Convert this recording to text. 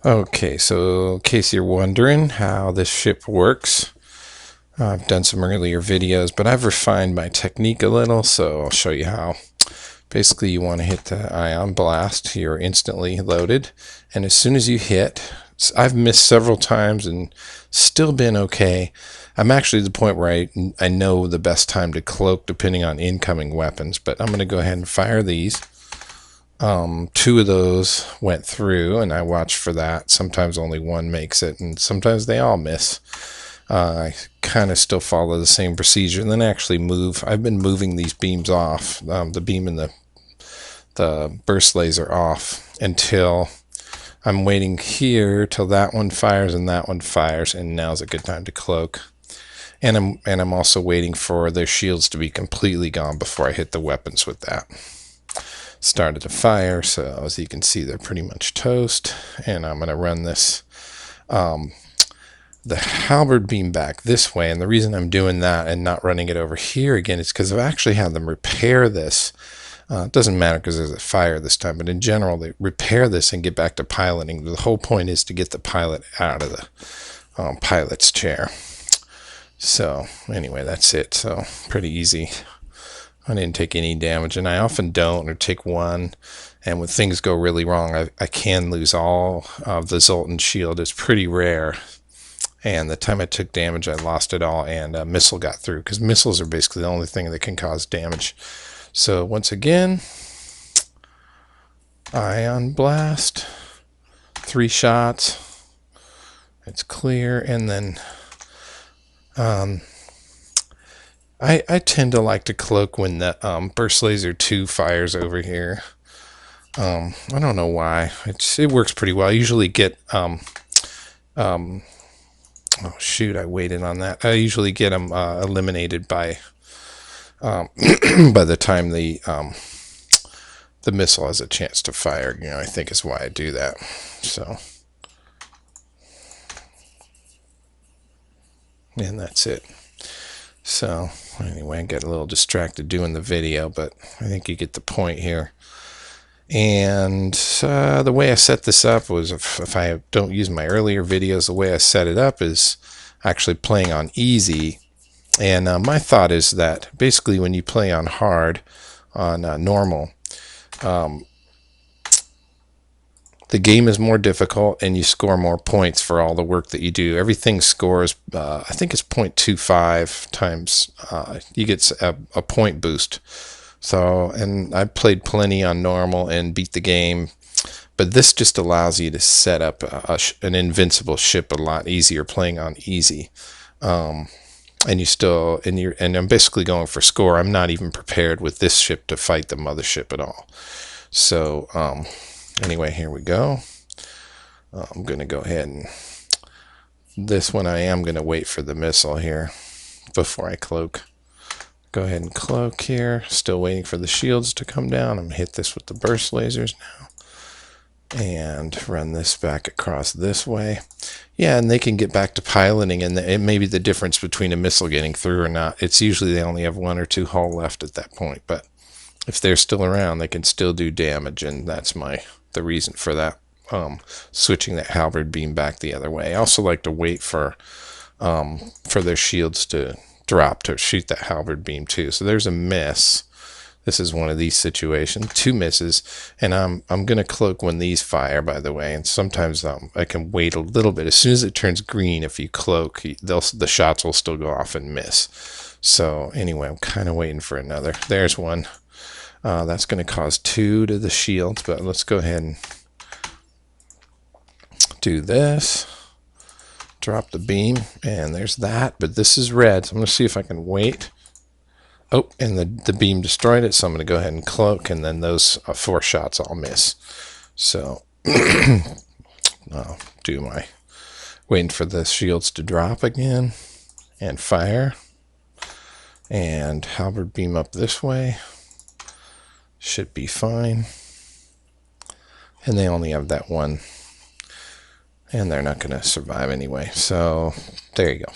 Okay, so in case you're wondering how this ship works, I've done some earlier videos, but I've refined my technique a little, so I'll show you how. Basically, you want to hit the ion blast. You're instantly loaded, and as soon as you hit, I've missed several times and still been okay. I'm actually at the point where I know the best time to cloak depending on incoming weapons, but I'm going to go ahead and fire these. Two of those went through, and I watch for that. Sometimes only one makes it, and sometimes they all miss. I kind of still follow the same procedure, and then actually move. I've been moving these beams off, the beam and the burst laser off, until I'm waiting here till that one fires and that one fires, and now's a good time to cloak. And I'm also waiting for their shields to be completely gone before I hit the weapons with that. Started to fire, so as you can see, they're pretty much toast. And I'm going to run this the halberd beam back this way, and the reason I'm doing that and not running it over here again is because I've actually had them repair this. It doesn't matter because there's a fire this time, but in general, they repair this and get back to piloting. The whole point is to get the pilot out of the pilot's chair. So anyway, that's it. So pretty easy. I didn't take any damage, and I often don't, or take one. And when things go really wrong, I can lose all of the Zoltan shield. It's pretty rare. And the time I took damage, I lost it all, and a missile got through, because missiles are basically the only thing that can cause damage. So once again, ion blast, 3 shots, it's clear, and then I tend to like to cloak when the burst laser 2 fires over here. I don't know why. It works pretty well. I usually get oh shoot, I waited on that. I usually get them eliminated by by the time the missile has a chance to fire. I think is why I do that. So, and that's it. So anyway, I get a little distracted doing the video, but I think you get the point here. And the way I set this up was, if I don't use my earlier videos, the way I set it up is actually playing on easy. And my thought is that basically when you play on hard, on normal, the game is more difficult and you score more points for all the work that you do. Everything scores, I think it's 0.25 times, you get a point boost. So, and I played plenty on normal and beat the game, but this just allows you to set up an invincible ship a lot easier playing on easy. And I'm basically going for score. I'm not even prepared with this ship to fight the mothership at all. So, anyway, here we go. I'm going to go ahead and this one I am going to wait for the missile here before I cloak. Go ahead and cloak here. Still waiting for the shields to come down. I'm going to hit this with the burst lasers now. And run this back across this way. Yeah, and they can get back to piloting, and it may be the difference between a missile getting through or not. It's usually they only have 1 or 2 hull left at that point, but if they're still around, they can still do damage, and that's the reason for that. Switching that halberd beam back the other way. I also like to wait for their shields to drop to shoot that halberd beam too. So there's a miss. This is one of these situations. 2 misses, and I'm going to cloak when these fire, by the way. And sometimes I can wait a little bit. As soon as it turns green, if you cloak, the shots will still go off and miss. So anyway, I'm kind of waiting for another. There's one. That's going to cause 2 to the shield, but let's go ahead and do this. Drop the beam, and there's that, but this is red, so I'm going to see if I can wait. Oh, and the beam destroyed it, so I'm going to go ahead and cloak, and then those 4 shots I'll miss. So, I'll do my waiting for the shields to drop again, and fire, and halberd beam up this way. Should be fine. And they only have that one. And they're not going to survive anyway. So, there you go.